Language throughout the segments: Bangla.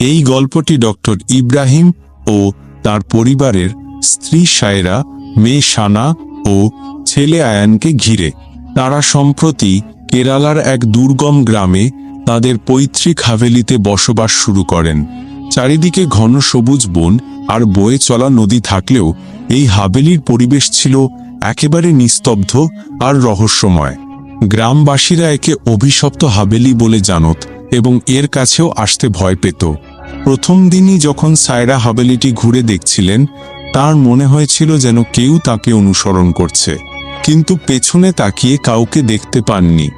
এই গল্পটি ডক্টর ইব্রাহিম ও তার পরিবারের স্ত্রী সায়রা, মেয়ে সানা ও ছেলে আয়ানকে ঘিরে। তারা সম্প্রতি কেরালার এক দুর্গম গ্রামে তাদের পৈতৃক হাভেলিতে বসবাস শুরু করেন। চারিদিকে ঘন সবুজ বন আর বয়ে চলা নদী থাকলেও এই হাভেলির পরিবেশ ছিল একেবারে নিস্তব্ধ আর রহস্যময়। গ্রামবাসীরা একে অভিশপ্ত হাভেলি বলে জানত এবং এর কাছেও আসতে ভয় পেত। প্রথম দিনই যখন সায়রা হাভেলিটি ঘুরে দেখছিলেন, তার মনে হয়েছিল যেন কেউ তাকে অনুসরণ করছে, কিন্তু পেছনে তাকিয়ে কাউকে দেখতে পাননি।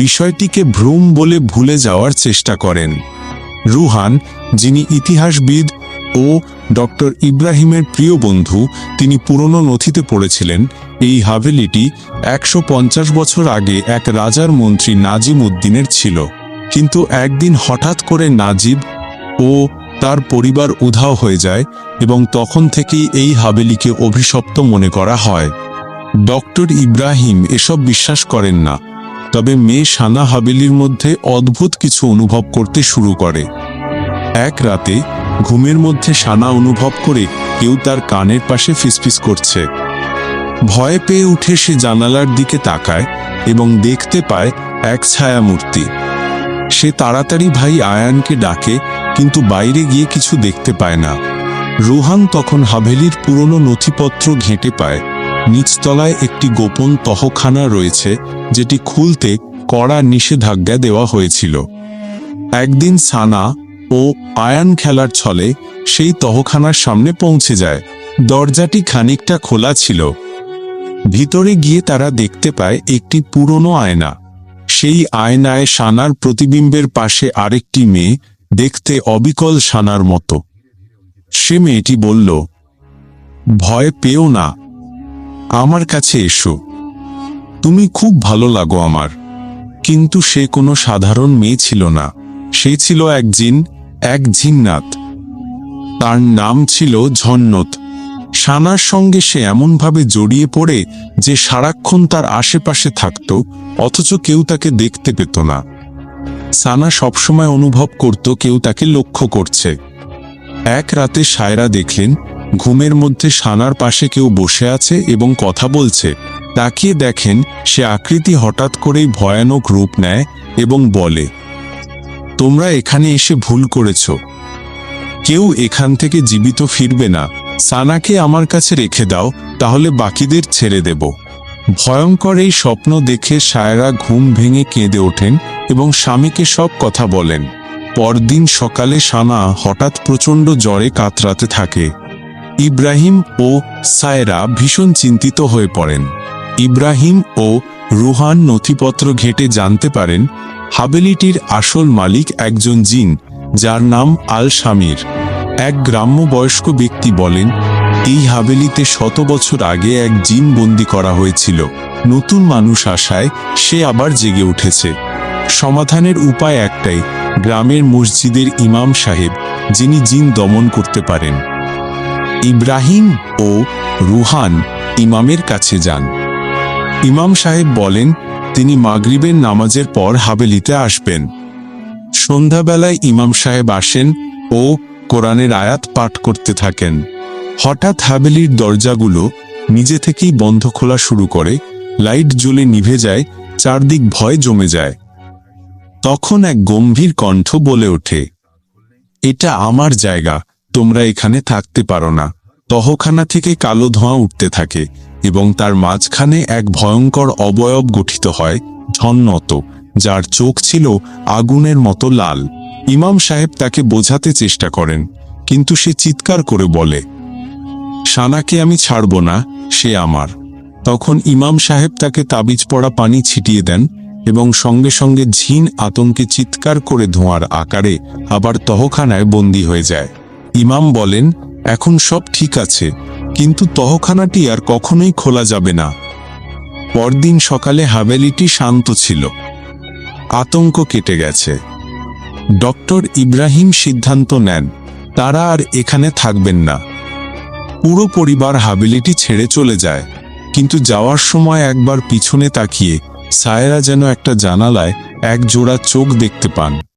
বিষয়টিকে ভ্রম বলে ভুলে যাওয়ার চেষ্টা করেন। রুহান, যিনি ইতিহাসবিদ ও ডক্টর ইব্রাহিমের প্রিয় বন্ধু, তিনি পুরনো নথিতে পড়েছিলেন এই হাভেলিটি 150 বছর আগে এক রাজার মন্ত্রী নাজিম উদ্দিনের ছিল। কিন্তু একদিন হঠাৎ করে নাজিব ও তার পরিবার উধাও হয়ে যায় এবং তখন থেকেই এই হাভেলিকে অভিশপ্ত মনে করা হয়। ডক্টর ইব্রাহিম এসব বিশ্বাস করেন না, তবে মেয়ে সানা হাভেলির মধ্যে অদ্ভুত কিছু অনুভব করতে শুরু করে। এক রাতে ঘুমের মধ্যে সানা অনুভব করে কেউ তার কানের পাশে ফিসফিস করছে। ভয় পেয়ে উঠে সে জানালার দিকে তাকায় এবং দেখতে পায় এক ছায়ামূর্তি। সে তাড়াতাড়ি ভাই আয়ানকে ডাকে, কিন্তু বাইরে গিয়ে কিছু দেখতে পায় না। রুহান তখন হাভেলির পুরনো নথিপত্র ঘেঁটে পায় নিচতলায় একটি গোপন তহখানা রয়েছে, যেটি খুলতে কড়া নিষেধাজ্ঞা দেওয়া হয়েছিল। একদিন সানা ও আয়ান খেলার ছলে সেই তহখানার সামনে পৌঁছে যায়। দরজাটি খানিকটা খোলা ছিল। ভিতরে গিয়ে তারা দেখতে পায় একটি পুরনো আয়না। সেই আয়নায় সানার প্রতিবিম্বের পাশে আরেকটি মেয়ে, দেখতে অবিকল সানার মতো। সে মেয়েটি বলল, ভয় পেও না, আমার কাছে এসো, তুমি খুব ভালো লাগো আমার। কিন্তু সে কোনো সাধারণ মেয়ে ছিল না, সে ছিল এক জিন্নাত। তার নাম ছিল ঝন্নত। সানার সঙ্গে সে এমনভাবে জড়িয়ে পড়ে যে সারাক্ষণ তার আশেপাশে থাকত, অথচ কেউ তাকে দেখতে পেত না। সানা সবসময় অনুভব করত কেউ তাকে লক্ষ্য করছে। এক রাতে সায়রা দেখলেন ঘুমের মধ্যে সানার পাশে কেউ বসে আছে এবং কথা বলছে। তাকিয়ে দেখেন সে আকৃতি হঠাৎ করেই ভয়ানক রূপ নেয় এবং বলে, তোমরা এখানে এসে ভুল করেছ, কেউ এখান থেকে জীবিত ফিরবে না। সানাকে আমার কাছে রেখে দাও, তাহলে বাকিদের ছেড়ে দেব। ভয়ঙ্কর এই স্বপ্ন দেখে সায়রা ঘুম ভেঙে কেঁদে ওঠেন এবং স্বামীকে সব কথা বলেন। পরদিন সকালে সানা হঠাৎ প্রচণ্ড জ্বরে কাতরাতে থাকে। ইব্রাহিম ও সায়রা ভীষণ চিন্তিত হয়ে পড়েন। ইব্রাহিম ও রুহান নথিপত্র ঘেঁটে জানতে পারেন হাভেলিটির আসল মালিক একজন জিন, যার নাম আল শামির। এক গ্রাম্য বয়স্ক ব্যক্তি বলেন, এই হাভেলিতে 100 বছর আগে এক জিন বন্দী করা হয়েছিল। নতুন মানুষ আসায় সে আবার জেগে উঠেছে। সমাধানের উপায় একটাই, গ্রামের মসজিদের ইমাম সাহেব, যিনি জিন দমন করতে পারেন। ইব্রাহিম ও রুহান ইমামের কাছে যান। ইমাম সাহেব বলেন তিনি মাগরিবের নামাজের পর হাভেলিতে আসবেন। সন্ধ্যাবেলায় ইমাম সাহেব আসেন ও কোরআনের আয়াত পাঠ করতে থাকেন। হঠাৎ হাভেলির দরজাগুলো নিজে থেকেই বন্ধ খোলা শুরু করে, লাইট জ্বলে নিভে যায়, চারদিক ভয় জমে যায়। তখন এক গম্ভীর কণ্ঠ বলে ওঠে, এটা আমার জায়গা, তোমরা এখানে থাকতে পারো না। তহখানা থেকে কালো ধোঁয়া উঠতে থাকে এবং তার মাঝখানে এক ভয়ঙ্কর অবয়ব গঠিত হয়, ঝন্নত, যার চোখ ছিল আগুনের মতো লাল। ইমাম সাহেব তাকে বোঝাতে চেষ্টা করেন, কিন্তু সে চিৎকার করে বলে, সানাকে আমি ছাড়ব না, সে আমার। তখন ইমাম সাহেব তাকে তাবিজ পড়া পানি ছিটিয়ে দেন এবং সঙ্গে সঙ্গে ঝিন আতঙ্কে চিৎকার করে ধোঁয়ার আকারে আবার তহখানায় বন্দী হয়ে যায়। ইমাম বলেন, এখন সব ঠিক আছে, কিন্তু তহখানাটি আর কখনোই খোলা যাবে না। পরদিন সকালে হাভেলিটি শান্ত ছিল, আতঙ্ক কেটে গেছে। ডক্টর ইব্রাহিম সিদ্ধান্ত নেন তারা আর এখানে থাকবেন না। পুরো পরিবার হাভেলিটি ছেড়ে চলে যায়, কিন্তু যাওয়ার সময় একবার পিছনে তাকিয়ে সায়রা যেন একটা জানালায় এক জোড়া চোখ দেখতে পান।